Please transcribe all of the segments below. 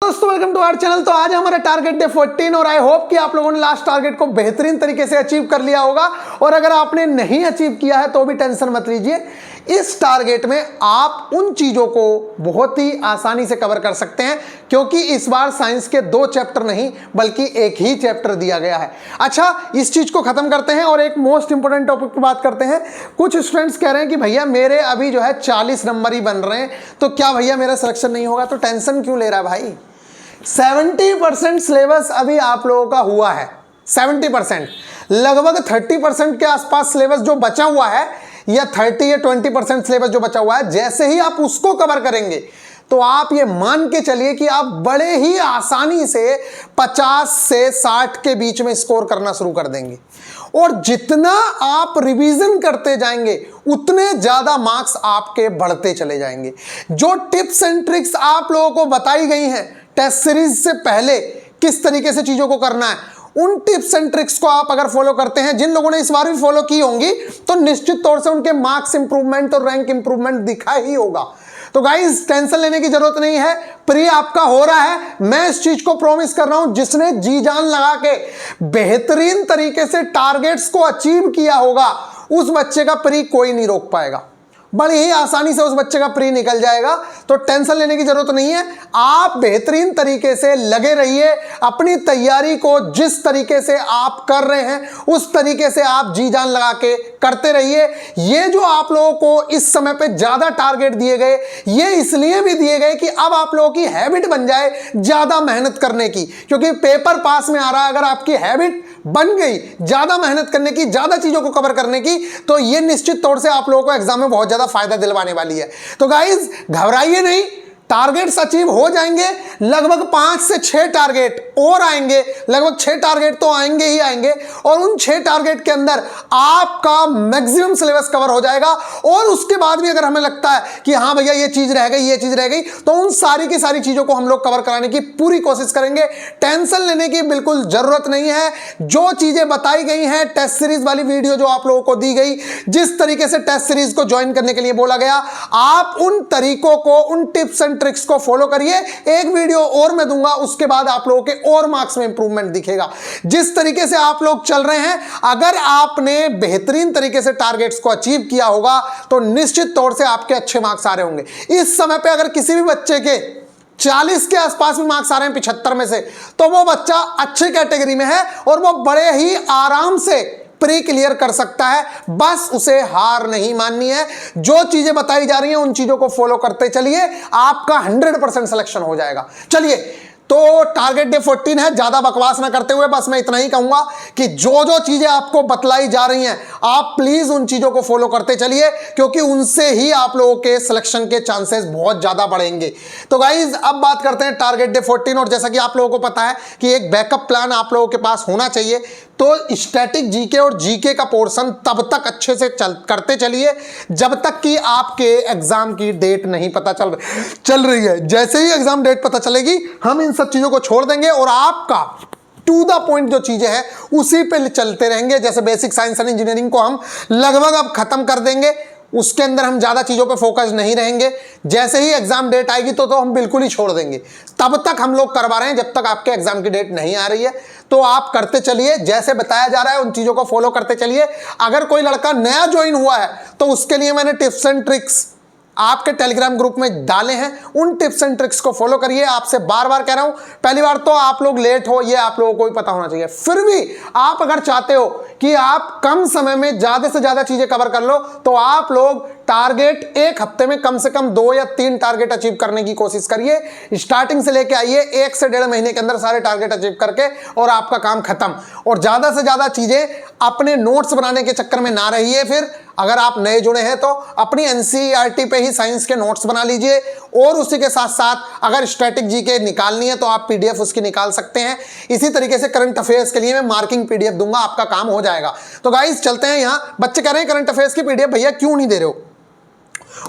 दोस्तों welcome to our channel. तो आज हमारा टारगेट डे 14 और आई होप कि आप लोगों ने लास्ट टारगेट को बेहतरीन तरीके से अचीव कर लिया होगा। और अगर आपने नहीं अचीव किया है तो भी टेंशन मत लीजिए, इस टारगेट में आप उन चीजों को बहुत ही आसानी से कवर कर सकते हैं, क्योंकि इस बार साइंस के 2 चैप्टर नहीं बल्कि एक ही चैप्टर दिया गया है। अच्छा, इस चीज को खत्म करते हैं और एक मोस्ट इंपोर्टेंट टॉपिक की बात करते हैं। कुछ स्टूडेंट्स कह रहे हैं कि भैया मेरे अभी जो है 40 नंबर ही बन रहे हैं, तो क्या भैया मेरा सिलेक्शन नहीं होगा? तो टेंशन क्यों ले रहा है भाई? 70% सिलेबस अभी आप लोगों का हुआ है। 70%, लगभग 30% के आसपास सिलेबस जो बचा हुआ है, या 30 या 20% सिलेबस जो बचा हुआ है, जैसे ही आप उसको कवर करेंगे तो आप ये मान के चलिए कि आप बड़े ही आसानी से 50 से 60 के बीच में स्कोर करना शुरू कर देंगे। और जितना आप रिवीजन करते जाएंगे उतने ज्यादा मार्क्स आपके बढ़ते चले जाएंगे। जो टिप्स एंड ट्रिक्स आप लोगों को बताई गई हैं टेस्ट सीरीज से पहले किस तरीके से चीजों को करना है, उन टिप्स एंड ट्रिक्स को आप अगर फॉलो करते हैं, जिन लोगों ने इस बार भी फॉलो की होंगी, तो निश्चित तौर से उनके मार्क्स इंप्रूवमेंट और रैंक इंप्रूवमेंट दिखा ही होगा। तो गाइस टेंशन लेने की जरूरत नहीं है, प्री आपका हो रहा है। मैं इस चीज को प्रॉमिस कर रहा हूं, जिसने जी जान लगा के बेहतरीन तरीके से टारगेट्स को अचीव किया होगा, उस बच्चे का प्री कोई नहीं रोक पाएगा। बड़ी ही आसानी से उस बच्चे का प्री निकल जाएगा। तो टेंशन लेने की जरूरत नहीं है, आप बेहतरीन तरीके से लगे रहिए। अपनी तैयारी को जिस तरीके से आप कर रहे हैं उस तरीके से आप जी जान लगा के करते रहिए। ये जो आप लोगों को इस समय पे ज्यादा टारगेट दिए गए, ये इसलिए भी दिए गए कि अब आप लोगों की हैबिट बन जाए ज्यादा मेहनत करने की, क्योंकि पेपर पास में आ रहा है। अगर आपकी हैबिट बन गई ज्यादा मेहनत करने की, ज्यादा चीजों को कवर करने की, तो ये निश्चित तौर से आप लोगों को एग्जाम में बहुत ज्यादा फायदा दिलवाने वाली है। तो गाइस घबराइए नहीं, टारगेट्स अचीव हो जाएंगे। लगभग 5 से 6 टारगेट और आएंगे, लगभग 6 टारगेट तो आएंगे ही आएंगे। और उन 6 टारगेट के अंदर आपका मैक्सिमम सिलेबस कवर हो जाएगा। और उसके बाद भी अगर हमें लगता है कि हाँ भैया ये चीज रह गई, ये चीज रह गई, तो उन सारी की सारी चीजों को हम लोग कवर कराने की पूरी कोशिश करेंगे। टेंशन लेने की बिल्कुल जरूरत नहीं है। जो चीजें बताई गई हैं, टेस्ट सीरीज वाली वीडियो जो आप लोगों को दी गई, जिस तरीके से टेस्ट सीरीज को ज्वाइन करने के लिए बोला गया, आप उन तरीकों को, उन टिप्स एंड ट्रिक्स को फॉलो करिए। एक वीडियो और मैं दूंगा, उसके बाद आप लोगों के और मार्क्स में इंप्रूवमेंट दिखेगा। जिस तरीके से आप लोग चल रहे हैं, अगर आपने बेहतरीन तरीके से टारगेट्स को अचीव किया होगा तो निश्चित तौर से आपके अच्छे मार्क्स आ रहे होंगे। इस समय पे अगर किसी भी बच्चे के 40 के आसपास भी मार्क्स आ रहे हैं 75 में से, तो वो बच्चा अच्छी कैटेगरी में है और वो बड़े ही आराम से प्री क्लियर कर सकता है। बस उसे हार नहीं माननी है। जो चीजें बताई जा रही हैं उन चीजों को फॉलो करते चलिए, आपका 100% सिलेक्शन हो जाएगा। चलिए, तो टारगेट डे 14 है, ज्यादा बकवास ना करते हुए बस मैं इतना ही कहूंगा कि जो जो चीजें आपको बतलाई जा रही हैं, आप प्लीज उन चीजों को फॉलो करते चलिए, क्योंकि उनसे ही आप लोगों के सिलेक्शन के चांसेस बहुत ज्यादा बढ़ेंगे। तो गाइज अब बात करते हैं टारगेट डे 14। और जैसा कि आप लोगों को पता है कि एक बैकअप प्लान आप लोगों के पास होना चाहिए। तो स्टैटिक जीके और जीके का पोर्शन तब तक अच्छे से करते चलिए जब तक कि आपके एग्जाम की डेट नहीं पता चल रही है। जैसे ही एग्जाम डेट पता चलेगी, हम इन सब चीजों को छोड़ देंगे और आपका टू द पॉइंट जो चीजें हैं उसी पे चलते रहेंगे। जैसे बेसिक साइंस एंड इंजीनियरिंग को हम लगभग अब खत्म कर देंगे, उसके अंदर हम ज्यादा चीजों पे फोकस नहीं रहेंगे। जैसे ही एग्जाम डेट आएगी तो हम बिल्कुल ही छोड़ देंगे। तब तक हम लोग करवा रहे हैं जब तक आपके एग्जाम की डेट नहीं आ रही है। तो आप करते चलिए, जैसे बताया जा रहा है उन चीजों को फॉलो करते चलिए। अगर कोई लड़का नया ज्वाइन हुआ है तो उसके लिए मैंने टिप्स एंड ट्रिक्स आपके टेलीग्राम ग्रुप में डाले हैं, उन टिप्स एंड ट्रिक्स को फॉलो करिए। आपसे बार बार कह रहा हूं, पहली बार तो आप लोग लेट हो, ये आप लोगों को भी पता होना चाहिए। फिर भी आप अगर चाहते हो कि आप कम समय में ज्यादा से ज्यादा चीजें कवर कर लो, तो आप लोग टारगेट एक हफ्ते में कम से कम 2 या 3 टारगेट अचीव करने की कोशिश करिए। स्टार्टिंग से लेके आइए, 1 से 1.5 महीने के अंदर सारे टारगेट अचीव करके और आपका काम खत्म। और ज्यादा से ज्यादा चीजें अपने नोट्स बनाने के चक्कर में ना रहिए। फिर अगर आप नए जुड़े हैं तो अपनी एनसीईआरटी पे ही साइंस के नोट्स बना लीजिए, और उसी के साथ साथ अगर स्ट्रेटेजी जीके निकालनी है तो आप पीडीएफ उसकी निकाल सकते हैं। इसी तरीके से करंट अफेयर्स के लिए मैं मार्किंग पीडीएफ दूंगा, आपका काम हो जाएगा। तो गाइस चलते हैं। यहां बच्चे कह रहे हैं करंट अफेयर्स की पीडीएफ भैया क्यों नहीं दे रहे हो?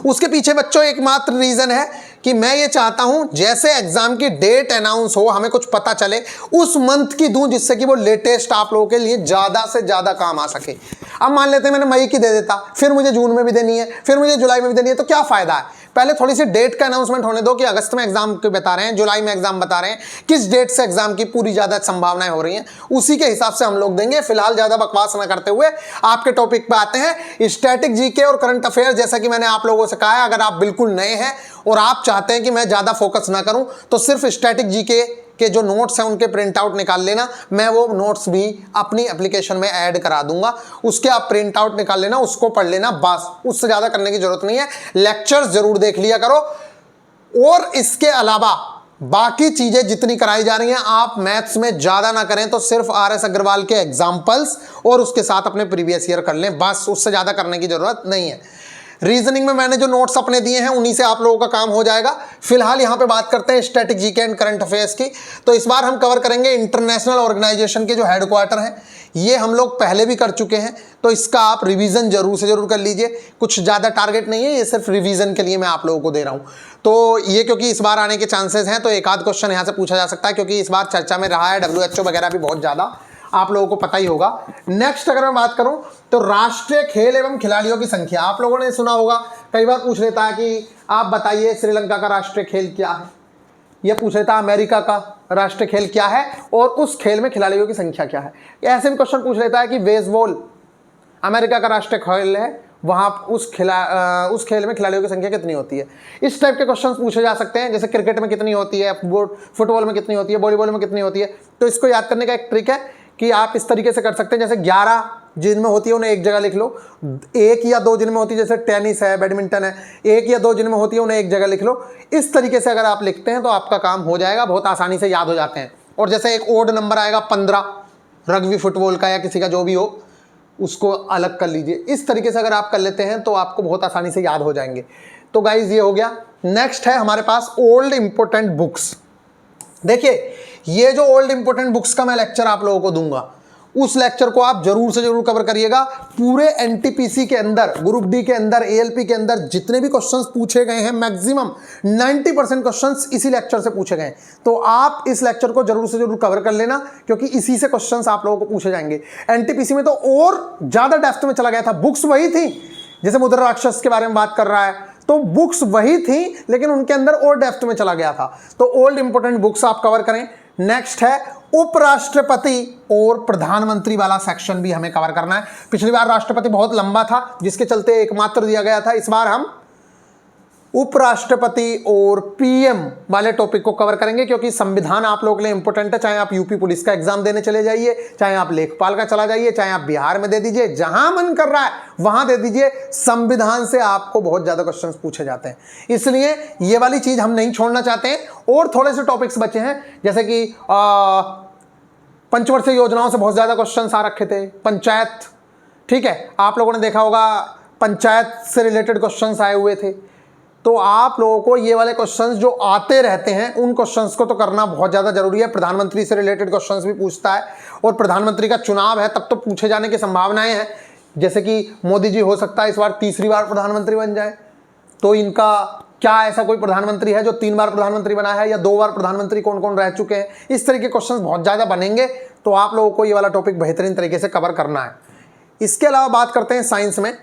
उसके पीछे बच्चों एकमात्र रीजन है कि मैं ये चाहता हूं जैसे एग्जाम की डेट अनाउंस हो, हमें कुछ पता चले, उस मंथ की दूं, जिससे कि वो लेटेस्ट आप लोगों के लिए ज्यादा से ज्यादा काम आ सके। अब मान लेते हैं मैंने मई की दे देता, फिर मुझे जून में भी देनी है, फिर मुझे जुलाई में भी देनी है, तो क्या फायदा है? पहले थोड़ी सी डेट का अनाउंसमेंट होने दो कि अगस्त में एग्जाम के बता रहे हैं, जुलाई में एग्जाम बता रहे हैं, किस डेट से एग्जाम की पूरी ज्यादा संभावनाएं हो रही हैं, उसी के हिसाब से हम लोग देंगे। फिलहाल ज्यादा बकवास ना करते हुए आपके टॉपिक पे आते हैं। स्टैटिक जीके और करंट अफेयर, जैसा कि मैंने आप लोगों से कहा है, अगर आप बिल्कुल नए हैं और आप चाहते हैं कि मैं ज्यादा फोकस ना करूं तो सिर्फ स्टैटिक जीके के जो नोट्स हैं उनके प्रिंट आउट निकाल लेना, मैं वो नोट्स भी अपनी एप्लीकेशन में ऐड करा दूंगा, उसके आप प्रिंट आउट निकाल लेना, उसको पढ़ लेना, बस उससे ज्यादा करने की जरूरत नहीं है। लेक्चर्स जरूर देख लिया करो, और इसके अलावा बाकी चीजें जितनी कराई जा रही हैं आप मैथ्स में ज्यादा ना करें, तो सिर्फ RS अग्रवाल के एग्जाम्पल्स और उसके साथ अपने प्रीवियस ईयर कर लें, बस उससे ज्यादा करने की जरूरत नहीं है। रीजनिंग में मैंने जो नोट्स अपने दिए हैं उन्हीं से आप लोगों का काम हो जाएगा। फिलहाल यहाँ पे बात करते हैं static GK and current affairs की। तो इस बार हम कवर करेंगे इंटरनेशनल ऑर्गेनाइजेशन के जो हेडक्वार्टर हैं, ये हम लोग पहले भी कर चुके हैं, तो इसका आप रिवीजन जरूर से जरूर कर लीजिए। कुछ ज़्यादा टारगेट नहीं है, ये सिर्फ रिवीजन के लिए मैं आप लोगों को दे रहा हूँ। तो ये क्योंकि इस बार आने के चांसेस हैं, तो एक आध क्वेश्चन यहाँ से पूछा जा सकता है, क्योंकि इस बार चर्चा में रहा है WHO वगैरह भी बहुत ज़्यादा, आप लोगों को पता ही होगा। नेक्स्ट अगर मैं बात करूं तो राष्ट्रीय खेल एवं खिलाड़ियों की संख्या, आप लोगों ने सुना होगा, कई बार पूछ लेता है कि आप बताइए श्रीलंका का राष्ट्रीय खेल क्या है, यह पूछ लेता है अमेरिका का राष्ट्रीय खेल क्या है और उस खेल में खिलाड़ियों की संख्या क्या है। ऐसे भी क्वेश्चन पूछ लेता है कि बेसबॉल अमेरिका का राष्ट्रीय खेल है, वहां उस खेल में खिलाड़ियों की संख्या कितनी होती है। इस टाइप के क्वेश्चन पूछे जा सकते हैं, जैसे क्रिकेट में कितनी होती है, फुटबॉल में कितनी होती है, वॉलीबॉल में कितनी होती है। तो इसको याद करने का एक ट्रिक है कि आप इस तरीके से कर सकते हैं, जैसे 11 जिनमें होती है उन्हें एक जगह लिख लो, 1 या 2 जिनमें होती है, जैसे टेनिस है, बैडमिंटन है, 1 या 2 जिनमें होती है उन्हें एक जगह लिख लो। इस तरीके से अगर आप लिखते हैं तो आपका काम हो जाएगा, बहुत आसानी से याद हो जाते हैं। और जैसे एक ओड नंबर आएगा 15 रग्बी फुटबॉल का या किसी का जो भी हो, उसको अलग कर लीजिए। इस तरीके से अगर आप कर लेते हैं तो आपको बहुत आसानी से याद हो जाएंगे। तो गाइज ये हो गया। नेक्स्ट है हमारे पास ओल्ड इंपोर्टेंट बुक्स। देखिए ये जो ओल्ड इंपोर्टेंट बुक्स का मैं लेक्चर आप लोगों को दूंगा, उस लेक्चर को आप जरूर से जरूर कवर करिएगा। पूरे NTPC के अंदर, ग्रुप डी के अंदर, ALP के अंदर जितने भी क्वेश्चंस पूछे गए हैं, मैक्सिमम 90% क्वेश्चंस इसी लेक्चर से पूछे गए। तो आप इस लेक्चर को जरूर से जरूर कवर कर लेना, क्योंकि इसी से क्वेश्चंस आप लोगों को पूछे जाएंगे। NTPC में तो और ज्यादा डेप्थ में चला गया था, बुक्स वही थी, जैसे मुद्रा राक्षस के बारे में बात कर रहा है, तो बुक्स वही थी लेकिन उनके अंदर और डेप्थ में चला गया था। तो ओल्ड इंपोर्टेंट बुक्स आप कवर करें। नेक्स्ट है उपराष्ट्रपति और प्रधानमंत्री वाला सेक्शन भी हमें कवर करना है। पिछली बार राष्ट्रपति बहुत लंबा था, जिसके चलते एकमात्र दिया गया था। इस बार हम उपराष्ट्रपति और PM वाले टॉपिक को कवर करेंगे, क्योंकि संविधान आप लोगों के लिए इंपॉर्टेंट है। चाहे आप यूपी पुलिस का एग्जाम देने चले जाइए, चाहे आप लेखपाल का चला जाइए, चाहे आप बिहार में दे दीजिए, जहां मन कर रहा है वहां दे दीजिए, संविधान से आपको बहुत ज्यादा क्वेश्चंस पूछे जाते हैं। इसलिए ये वाली चीज हम नहीं छोड़ना चाहते हैं। और थोड़े से टॉपिक्स बचे हैं, जैसे कि पंचवर्षीय योजनाओं से बहुत ज्यादा क्वेश्चन आ रखे थे। पंचायत, ठीक है, आप लोगों ने देखा होगा पंचायत से रिलेटेड क्वेश्चंस आए हुए थे। तो आप लोगों को ये वाले क्वेश्चंस जो आते रहते हैं उन क्वेश्चंस को तो करना बहुत ज़्यादा जरूरी है। प्रधानमंत्री से रिलेटेड क्वेश्चंस भी पूछता है, और प्रधानमंत्री का चुनाव है तब तो पूछे जाने की संभावनाएं हैं। जैसे कि मोदी जी हो सकता है इस बार तीसरी बार प्रधानमंत्री बन जाए, तो इनका क्या ऐसा कोई प्रधानमंत्री है जो 3 बार प्रधानमंत्री बना है, या 2 बार प्रधानमंत्री कौन कौन रह चुके हैं। इस तरह के क्वेश्चन बहुत ज़्यादा बनेंगे, तो आप लोगों को ये वाला टॉपिक बेहतरीन तरीके से कवर करना है। इसके अलावा बात करते हैं साइंस में।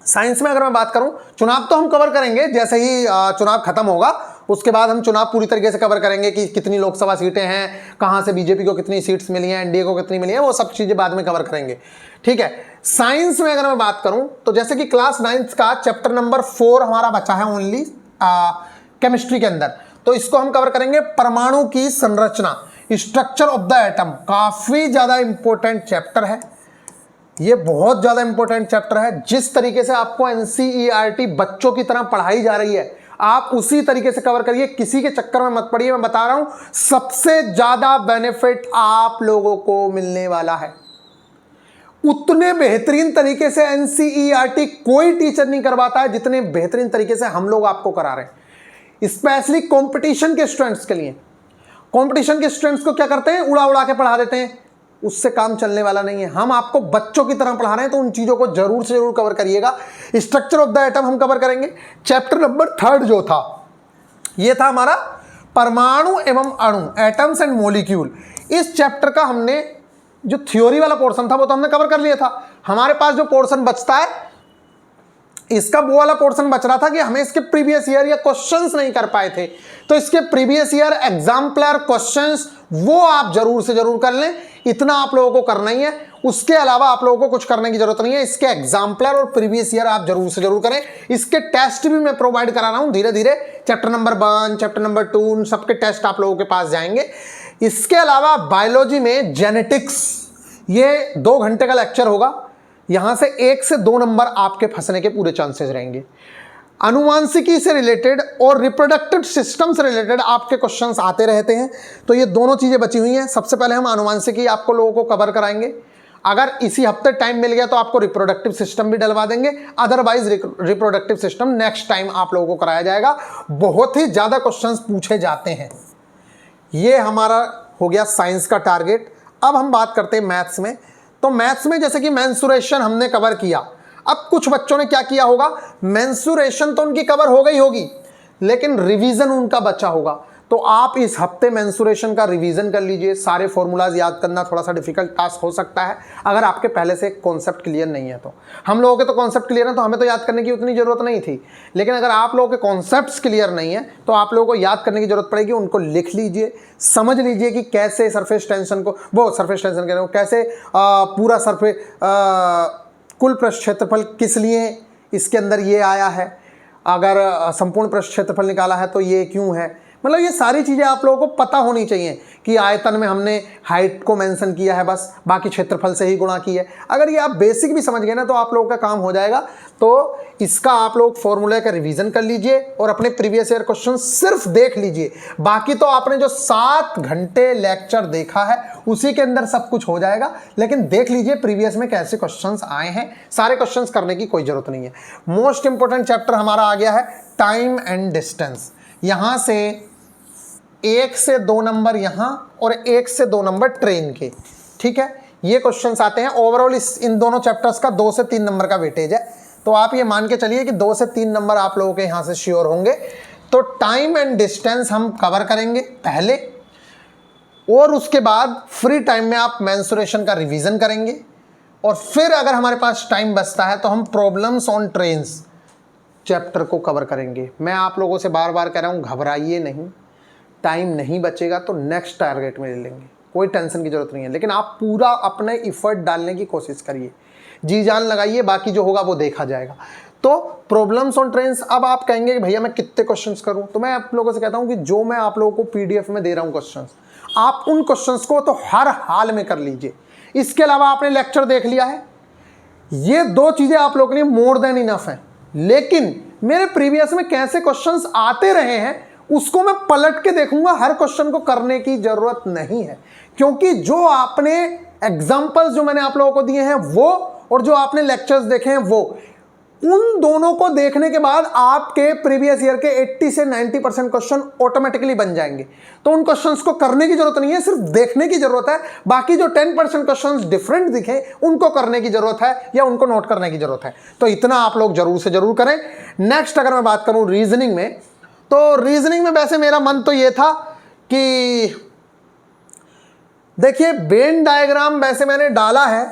साइंस में अगर मैं बात करूं, चुनाव तो हम कवर करेंगे, जैसे ही चुनाव खत्म होगा उसके बाद हम चुनाव पूरी तरीके से कवर करेंगे कि कितनी लोकसभा सीटें हैं, कहां से बीजेपी को कितनी सीट्स मिली हैं, एनडीए को कितनी मिली है, वो सब चीजें बाद में कवर करेंगे। ठीक है, साइंस में अगर मैं बात करूं तो जैसे कि क्लास 9 का चैप्टर नंबर 4 हमारा बचा है ओनली केमिस्ट्री के अंदर, तो इसको हम कवर करेंगे। परमाणु की संरचना, स्ट्रक्चर ऑफ द एटम, काफी ज्यादा इंपॉर्टेंट चैप्टर है। ये बहुत ज्यादा इंपॉर्टेंट चैप्टर है। जिस तरीके से आपको NCERT बच्चों की तरह पढ़ाई जा रही है, आप उसी तरीके से कवर करिए, किसी के चक्कर में मत पड़िए। मैं बता रहा हूं, सबसे ज्यादा बेनिफिट आप लोगों को मिलने वाला है। उतने बेहतरीन तरीके से NCERT कोई टीचर नहीं करवाता है जितने बेहतरीन तरीके से हम लोग आपको करा रहे हैं। स्पेशली कंपटीशन के स्टूडेंट्स के लिए। कंपटीशन के स्टूडेंट्स को क्या करते हैं, उड़ा उड़ा के पढ़ा देते हैं, उससे काम चलने वाला नहीं है। हम आपको बच्चों की तरह पढ़ा रहे हैं, तो उन चीजों को जरूर से जरूर कवर करिएगा। स्ट्रक्चर ऑफ द एटम हम कवर करेंगे। चैप्टर नंबर 3 जो था, ये था हमारा परमाणु एवं अणु, एटम्स एंड मॉलिक्यूल। इस चैप्टर का हमने जो थ्योरी वाला पोर्शन था वो तो हमने कवर कर लिया था। हमारे पास जो पोर्शन बचता है इसका वो वाला पोर्शन बच रहा था कि हमें इसके प्रीवियस ईयर या क्वेश्चंस नहीं कर पाए थे, तो इसके प्रीवियस ईयर एग्जाम्पलर क्वेश्चंस वो आप जरूर से जरूर कर लें। इतना आप लोगों को करना ही है, उसके अलावा आप लोगों को कुछ करने की जरूरत नहीं है। इसके एग्जाम्पलर और प्रीवियस ईयर आप जरूर से जरूर करें। इसके टेस्ट भी मैं प्रोवाइड करा रहा हूं धीरे धीरे, चैप्टर नंबर 1, चैप्टर नंबर 2, सबके टेस्ट आप लोगों के पास जाएंगे। इसके अलावा बायोलॉजी में जेनेटिक्स, ये 2 घंटे का लेक्चर होगा। यहां से 1 से 2 नंबर आपके फंसने के पूरे चांसेस रहेंगे। अनुवांशिकी से रिलेटेड और रिप्रोडक्टिव सिस्टम से रिलेटेड आपके क्वेश्चंस आते रहते हैं, तो ये दोनों चीजें बची हुई हैं। सबसे पहले हम अनुवांशिकी आपको लोगों को कवर कराएंगे। अगर इसी हफ्ते टाइम मिल गया तो आपको रिप्रोडक्टिव सिस्टम भी डलवा देंगे, otherwise reproductive system next time आप लोगों को कराया जाएगा। बहुत ही ज्यादा क्वेश्चंस पूछे जाते हैं। ये हमारा हो गया साइंस का टारगेट। अब हम बात करते हैं मैथ्स में। तो मैथ्स में जैसे कि मेंसुरेशन हमने कवर किया, अब कुछ बच्चों ने क्या किया होगा, मेंसुरेशन तो उनकी कवर हो गई होगी लेकिन रिवीजन उनका बचा होगा। तो आप इस हफ्ते मेंसुरेशन का रिवीजन कर लीजिए। सारे फॉर्मूलाज याद करना थोड़ा सा डिफिकल्ट टास्क हो सकता है अगर आपके पहले से कॉन्सेप्ट क्लियर नहीं है तो। हम लोगों के तो कॉन्सेप्ट क्लियर है तो हमें तो याद करने की उतनी जरूरत नहीं थी, लेकिन अगर आप लोगों के कॉन्सेप्ट्स क्लियर नहीं है तो आप लोगों को याद करने की जरूरत पड़ेगी। उनको लिख लीजिए, समझ लीजिए कि कैसे सरफेस टेंशन को, वो सरफेस टेंशन कह रहे हो, कैसे पूरा सरफेस कुल पृष्ठ क्षेत्रफल किस लिए इसके अंदर ये आया है, अगर संपूर्ण पृष्ठ क्षेत्रफल निकाला है तो ये क्यों है। मतलब ये सारी चीज़ें आप लोगों को पता होनी चाहिए कि आयतन में हमने हाइट को मेंशन किया है, बस बाकी क्षेत्रफल से ही गुणा की है। अगर ये आप बेसिक भी समझ गए ना तो आप लोगों का काम हो जाएगा। तो इसका आप लोग फॉर्मूले का रिवीजन कर लीजिए और अपने प्रीवियस ईयर क्वेश्चन सिर्फ देख लीजिए। बाकी तो आपने जो 7 घंटे लेक्चर देखा है उसी के अंदर सब कुछ हो जाएगा, लेकिन देख लीजिए प्रीवियस में कैसे क्वेश्चंस आए हैं। सारे क्वेश्चंस करने की कोई जरूरत नहीं है। मोस्ट इंपोर्टेंट चैप्टर हमारा आ गया है टाइम एंड डिस्टेंस। यहां से 1 से 2 नंबर यहां और 1 से 2 नंबर ट्रेन के, ठीक है, ये क्वेश्चंस आते हैं। ओवरऑल इन दोनों चैप्टर्स का 2 से 3 नंबर का वेटेज है, तो आप ये मान के चलिए कि 2 से 3 नंबर आप लोगों के यहां से श्योर होंगे। तो टाइम एंड डिस्टेंस हम कवर करेंगे पहले, और उसके बाद फ्री टाइम में आप मेंसुरेशन का रिवीजन करेंगे, और फिर अगर हमारे पास टाइम बचता है तो हम प्रॉब्लम्स ऑन ट्रेन्स चैप्टर को कवर करेंगे। मैं आप लोगों से बार बार कह रहा हूं, घबराइए नहीं, टाइम नहीं बचेगा तो नेक्स्ट टारगेट में ले लेंगे, कोई टेंशन की जरूरत नहीं है। लेकिन आप पूरा अपने इफर्ट डालने की कोशिश करिए, जी जान लगाइए, बाकी जो होगा वो देखा जाएगा। तो प्रॉब्लम्स ऑन ट्रेन्स, अब आप कहेंगे कि भैया मैं कितने क्वेश्चंस करूं, तो मैं आप लोगों से कहता हूं कि जो मैं आप लोगों को पीडीएफ में दे रहा हूं क्वेश्चंस, आप उन क्वेश्चंस को तो हर हाल में कर लीजिए। इसके अलावा आपने लेक्चर देख लिया है, ये 2 चीजें आप लोगों के लिए मोर देन इनफ है। लेकिन मेरे प्रीवियस में कैसे क्वेश्चंस आते रहे हैं उसको मैं पलट के देखूंगा। हर क्वेश्चन को करने की जरूरत नहीं है, क्योंकि जो आपने एग्जांपल्स जो मैंने आप लोगों को दिए हैं वो, और जो आपने लेक्चर्स देखे हैं वो, उन दोनों को देखने के बाद आपके प्रीवियस ईयर के 80 से 90% क्वेश्चन ऑटोमेटिकली बन जाएंगे। तो उन क्वेश्चंस को करने की जरूरत नहीं है, सिर्फ देखने की जरूरत है। बाकी जो 10% क्वेश्चंस डिफरेंट दिखे उनको करने की जरूरत है या उनको नोट करने की जरूरत है। तो इतना आप लोग जरूर से जरूर करें। नेक्स्ट अगर मैं बात करूं रीजनिंग में, तो रीजनिंग में वैसे मेरा मन तो ये था कि देखिए वेन डायग्राम वैसे मैंने डाला है,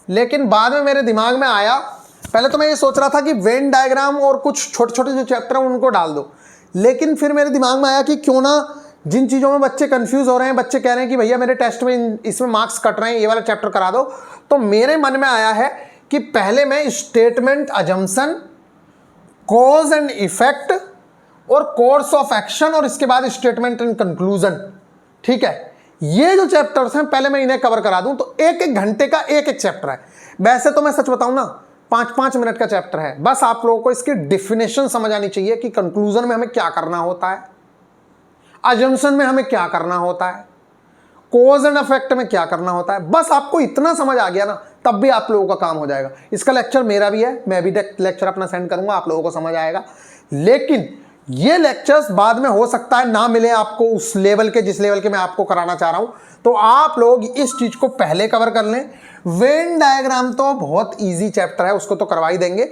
लेकिन बाद में मेरे दिमाग में आया, पहले तो मैं ये सोच रहा था कि वेन डायग्राम और कुछ छोटे छोटे जो चैप्टर हैं उनको डाल दो, लेकिन फिर मेरे दिमाग में आया कि क्यों ना जिन चीज़ों में बच्चे कंफ्यूज हो रहे हैं, बच्चे कह रहे हैं कि भैया मेरे टेस्ट में इसमें मार्क्स कट रहे हैं, ये वाला चैप्टर करा दो, तो मेरे मन में आया है कि पहले मैं statement assumption, cause and effect और कोर्स ऑफ एक्शन, और इसके बाद स्टेटमेंट एंड कंक्लूजन, ठीक है, ये जो चैप्टर्स हैं पहले मैं इन्हें कवर करा दूं। तो 1-1 घंटे का एक चैप्टर है। वैसे तो मैं सच बताऊं ना 5-5 मिनट का चैप्टर है, बस आप लोगों को इसकी डिफिनेशन समझ आनी चाहिए कि कंक्लूजन में हमें क्या करना होता है, अजम्पशन में हमें क्या करना होता है, कोज एंड इफेक्ट में क्या करना होता है। बस आपको इतना समझ आ गया ना, तब भी आप लोगों का काम हो जाएगा। इसका लेक्चर मेरा भी है, मैं भी लेक्चर अपना सेंड करूंगा, आप लोगों को समझ आएगा। लेकिन ये लेक्चर्स बाद में हो सकता है ना मिले आपको उस लेवल के जिस लेवल के मैं आपको कराना चाह रहा हूं, तो आप लोग इस चीज को पहले कवर कर लें। वेन डायग्राम तो बहुत इजी चैप्टर है, उसको तो करवा ही देंगे।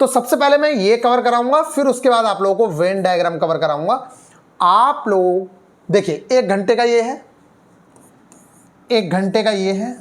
तो सबसे पहले मैं ये कवर कराऊंगा, फिर उसके बाद आप लोगों को वेन डायग्राम कवर कराऊंगा। आप लोग देखिए 1 घंटे का ये है, 1 घंटे का ये है,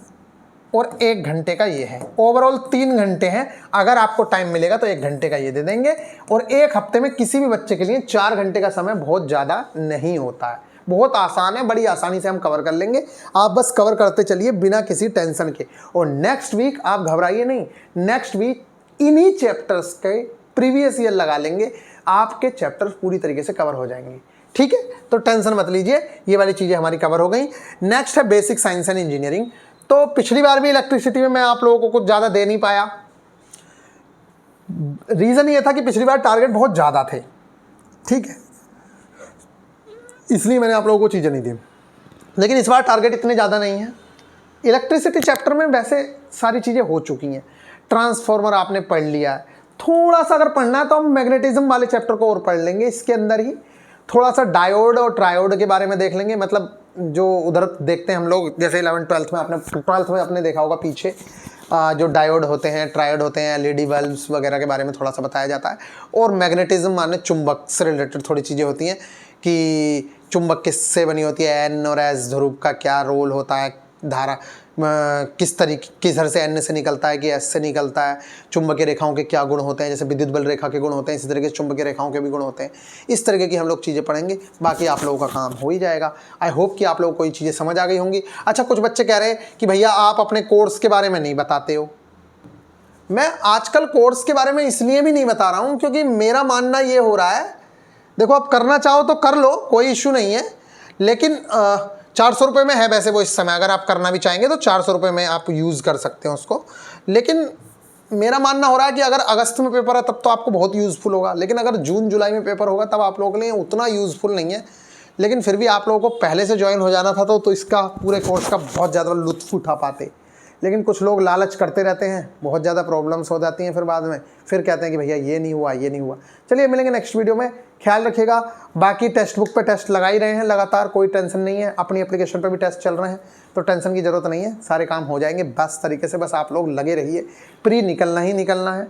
और 1 घंटे का ये है। ओवरऑल 3 घंटे हैं। अगर आपको टाइम मिलेगा तो 1 घंटे का ये दे देंगे। और 1 हफ्ते में किसी भी बच्चे के लिए 4 घंटे का समय बहुत ज़्यादा नहीं होता है, बहुत आसान है, बड़ी आसानी से हम कवर कर लेंगे। आप बस कवर करते चलिए बिना किसी टेंशन के। और नेक्स्ट वीक आप घबराइए नहीं, नेक्स्ट वीक इन्हीं चैप्टर्स के प्रीवियस ईयर लगा लेंगे, आपके चैप्टर्स पूरी तरीके से कवर हो जाएंगे। ठीक है, तो टेंशन मत लीजिए, ये वाली चीज़ें हमारी कवर हो गई। नेक्स्ट है बेसिक साइंस एंड इंजीनियरिंग। तो पिछली बार भी इलेक्ट्रिसिटी में मैं आप लोगों को कुछ ज़्यादा दे नहीं पाया। रीज़न ये था कि पिछली बार टारगेट बहुत ज़्यादा थे, ठीक है, इसलिए मैंने आप लोगों को चीज़ें नहीं दी। लेकिन इस बार टारगेट इतने ज़्यादा नहीं है। इलेक्ट्रिसिटी चैप्टर में वैसे सारी चीज़ें हो चुकी हैं, ट्रांसफॉर्मर आपने पढ़ लिया है। थोड़ा सा अगर पढ़ना है तो हम मैग्नेटिज्म वाले चैप्टर को और पढ़ लेंगे, इसके अंदर ही थोड़ा सा डायोड और ट्रायोड के बारे में देख लेंगे। मतलब जो उधर देखते हैं हम लोग, जैसे 11th-12th में आपने 12th में आपने देखा होगा पीछे जो डायोड होते हैं, ट्रायोड होते हैं, एलईडी बल्ब्स वगैरह के बारे में थोड़ा सा बताया जाता है। और मैग्नेटिज्म माने चुंबक से रिलेटेड थोड़ी चीज़ें होती हैं कि चुंबक किससे बनी होती है, एन और एस ध्रुव का क्या रोल होता है, धारा किस तरीके, किस तरह से एन से निकलता है कि एस से निकलता है, चुंबकीय रेखाओं के क्या गुण होते हैं, जैसे विद्युत बल रेखा के गुण होते हैं इसी तरीके से चुंबकीय रेखाओं के भी गुण होते हैं। इस तरीके की हम लोग चीज़ें पढ़ेंगे, बाकी आप लोगों का काम हो ही जाएगा। आई होप कि आप लोगों को ये चीज़ें समझ आ गई होंगी। अच्छा, कुछ बच्चे कह रहे हैं कि भैया आप अपने कोर्स के बारे में नहीं बताते हो। मैं आजकल कोर्स के बारे में इसलिए भी नहीं बता रहा हूँ क्योंकि मेरा मानना ये हो रहा है, देखो आप करना चाहो तो कर लो, कोई इशू नहीं है, लेकिन 400 रुपये में है वैसे वो इस समय। अगर आप करना भी चाहेंगे तो 400 रुपये में आप यूज़ कर सकते हैं उसको। लेकिन मेरा मानना हो रहा है कि अगर अगस्त में पेपर है तब तो आपको बहुत यूज़फुल होगा, लेकिन अगर जून जुलाई में पेपर होगा तब आप लोगों के लिए उतना यूज़फुल नहीं है। लेकिन फिर भी आप लोगों को पहले से ज्वाइन हो जाना था तो इसका पूरे कोर्स का बहुत ज़्यादा लुत्फ़ उठा पाते। लेकिन कुछ लोग लालच करते रहते हैं, बहुत ज़्यादा प्रॉब्लम्स हो जाती हैं फिर बाद में, फिर कहते हैं कि भैया ये नहीं हुआ, ये नहीं हुआ। चलिए मिलेंगे नेक्स्ट वीडियो में, ख्याल रखिएगा। बाकी टेक्स्ट बुक पे टेस्ट लगा ही रहे हैं लगातार, कोई टेंशन नहीं है। अपनी एप्लीकेशन पे भी टेस्ट चल रहे हैं, तो टेंशन की ज़रूरत नहीं है, सारे काम हो जाएंगे बस तरीके से। बस आप लोग लगे रहिए, प्री निकलना ही निकलना है।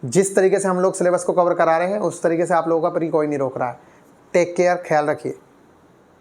जिस तरीके से हम लोग सिलेबस को कवर करा रहे हैं उस तरीके से आप लोगों का प्री कोई नहीं रोक रहा है। टेक केयर, ख्याल रखिए।